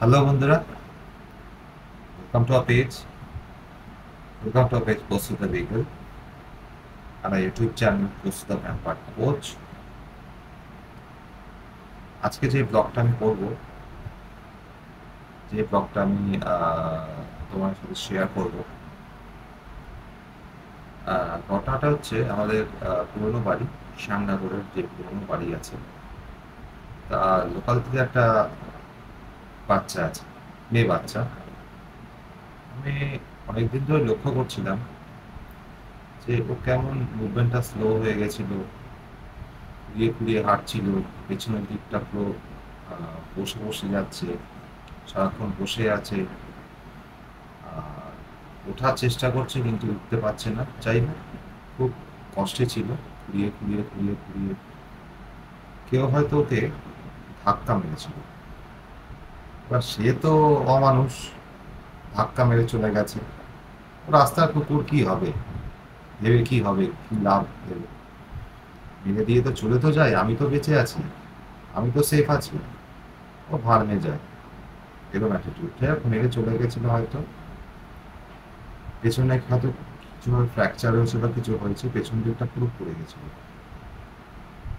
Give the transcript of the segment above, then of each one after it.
Hello বন্ধুরা, welcome to our page. Welcome to our page Post the Vehicle and our YouTube channel Post the Rampart Coach. আজকে যে ব্লগটা আমি করব, যে ব্লগটা আমি তোমার সাথে শেয়ার করব, ঘটনাটা হচ্ছে আমাদের পুরনো বাড়ি, শ্যামনগরের যে পুরনো বাড়ি আছে, তা লোকাল থেকে একটা বাচ্চা আছে, মেয়ে বাচ্চা। আমি অনেকদিন ধরে লক্ষ্য করছিলাম যে ও কেমন মুভমেন্টটা স্লো হয়ে গেছিল, ঘুরিয়ে ঘুরিয়ে হাঁটছিল, পেছনের দিকটা পুরো বসে বসে যাচ্ছে, সারাক্ষণ বসে আছে, আর ওঠার চেষ্টা করছে কিন্তু উঠতে পারছে না। যাই হোক, খুব কষ্টে ছিল, ঘুরিয়ে ঘুরিয়ে ঘুরিয়ে ঘুরিয়ে কেউ হয়তো ওকে ধাক্কা মেরেছিল। এবার সে তো অমানুষ, ধাক্কা মেরে চলে গেছে। ও রাস্তার কুকুর, কি হবে ভেবে, কি হবে, কি লাভ ভেবে, মেরে দিয়ে তো চলে তো যায়, আমি তো বেঁচে আছি, আমি তো সেফ আছি। ও ভাড়মে যায়, এরকম অ্যাটিটিউড। মেরে চলে গেছিল হয়তো, পেছনে হয়তো কিছু ফ্র্যাকচার হয়েছে বা কিছু হয়েছে, পেছন দিকটা পুরো পড়ে গেছিল।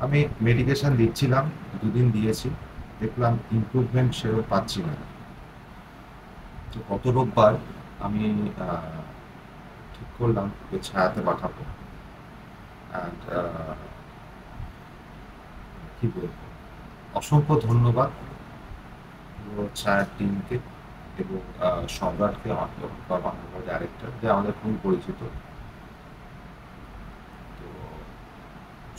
আমি মেডিকেশন দিচ্ছিলাম, 2 দিন দিয়েছি, দেখলাম ইমপ্রুভমেন্ট সেরকম পাচ্ছি না। তো গত রোববার আমি ঠিক করলাম ওকে ছায়াতে পাঠাবো। অ্যান্ড কি বলবো, অসংখ্য ধন্যবাদ পুরো ছায়ার টিমকে এবং সম্রাটকে, আমার ডাইরেক্টর, যে আমাদের খুবই পরিচিত। তো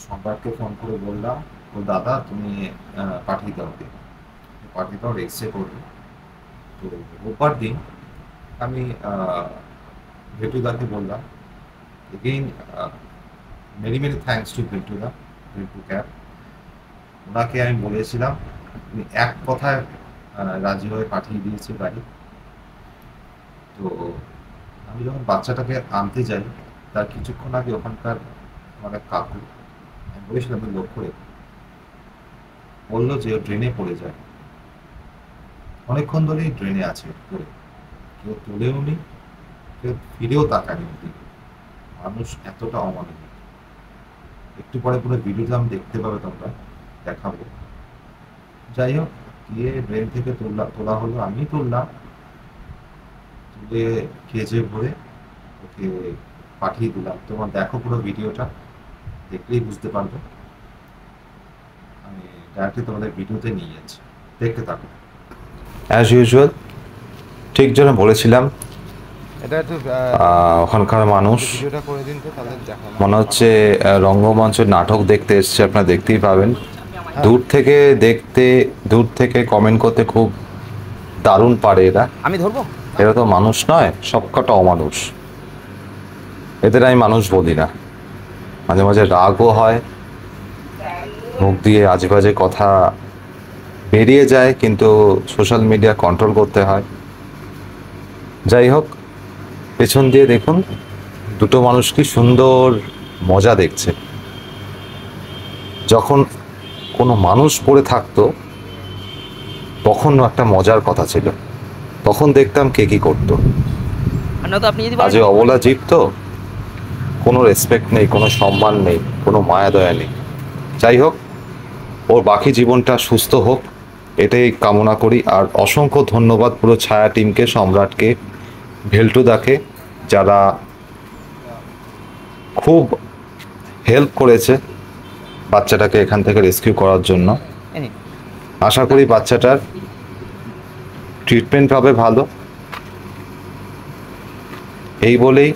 সম্রাটকে ফোন করে বললাম, ও দাদা তুমি পাঠিয়ে দাও, ওকে পাঠিয়ে দাও, এক্সরে করবে। তো রোববার দিন আমি ভেটুদাকে বললাম, again many many thanks to Bhetuda, Bhetu cab. ওনাকে আমি বলেছিলাম, উনি এক কথায় রাজি হয়ে পাঠিয়ে দিয়েছে গাড়ি। তো আমি যখন বাচ্চাটাকে আনতে যাই, তার কিছুক্ষণ আগে ওখানকার আমার এক কাকু, আমি বলেছিলাম তুমি লক্ষ্য রেখো, বললো যে ও ড্রেনে পড়ে যায়। অনেকক্ষণ ধরেই ড্রেনে আছে পড়ে, কেউ তোলেও নি, কেউ ফিরেও তাকায়নি ওদিকে। মানুষ এতটা অমানবিক। একটু পরে পুরো ভিডিওটা আমি দেখতে পাবে, তোমরা দেখাবো। যাই হোক, গিয়ে ড্রেন থেকে তোলা হলো, আমি তুললাম, তুলে কেজে ভরে ওকে পাঠিয়ে দিলাম। তোমার দেখো পুরো ভিডিওটা, দেখলেই বুঝতে পারবে। আমি ডাইরেক্টলি তোমাদের ভিডিওতে নিয়ে যাচ্ছি, দেখতে থাকো। অ্যাজ ইউজুয়াল, ঠিক যেন বলেছিলাম, এটা একটু ওখানকার মানুষ ভিডিওটা করে দিন তো, তাহলে দেখানো মনে হচ্ছে রঙ্গমঞ্চের নাটক দেখতে এসছে, আপনারা দেখতেই পাবেন। হ্যাঁ দূর থেকে দেখতে, দূর থেকে কমেন্ট করতে খুব দারুণ পারে এরা। আমি ধরবো। এরা তো মানুষ নয়, সবকটা অমানুষ। এদের আমি মানুষ বলি না। মাঝে মাঝে রাগও হয়, মুখ দিয়ে আজে বাজে কথা বেরিয়ে যায়, কিন্তু সোশ্যাল মিডিয়া কন্ট্রোল করতে হয়। যাই হোক, পেছন দিয়ে দেখুন, দুটো মানুষ কি সুন্দর মজা দেখছে। যখন কোনো মানুষ পড়ে থাকতো, তখন একটা মজার কথা ছিল, তখন দেখতাম কে কি করতো। না তো আপনি যদি আজ বলেন আমি অবলা জীব তো, কোনো রেসপেক্ট নেই, কোনো সম্মান নেই, কোনো মায়া দয়া নেই। যাই হোক, ওর বাকি জীবনটা সুস্থ হোক, এটাই কামনা করি। আর অসংখ্য ধন্যবাদ পুরো ছায়া টিমকে, সম্রাটকে, ভেলটুদাকে, যারা খুব হেল্প করেছে বাচ্চাটাকে এখান থেকে রেস্কিউ করার জন্য। এই নিন। আশা করি বাচ্চাটার ট্রিটমেন্ট পাবে ভালো। এই বলেই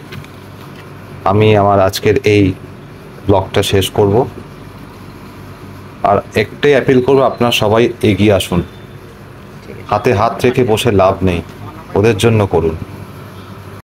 আমি আমার আজকের এই ব্লগটা শেষ করব। আর একটাই অ্যাপিল করবো, আপনারা সবাই এগিয়ে আসুন, ঠিক আছে। হাতে হাত রেখে বসে লাভ নেই, ওদের জন্য করুন।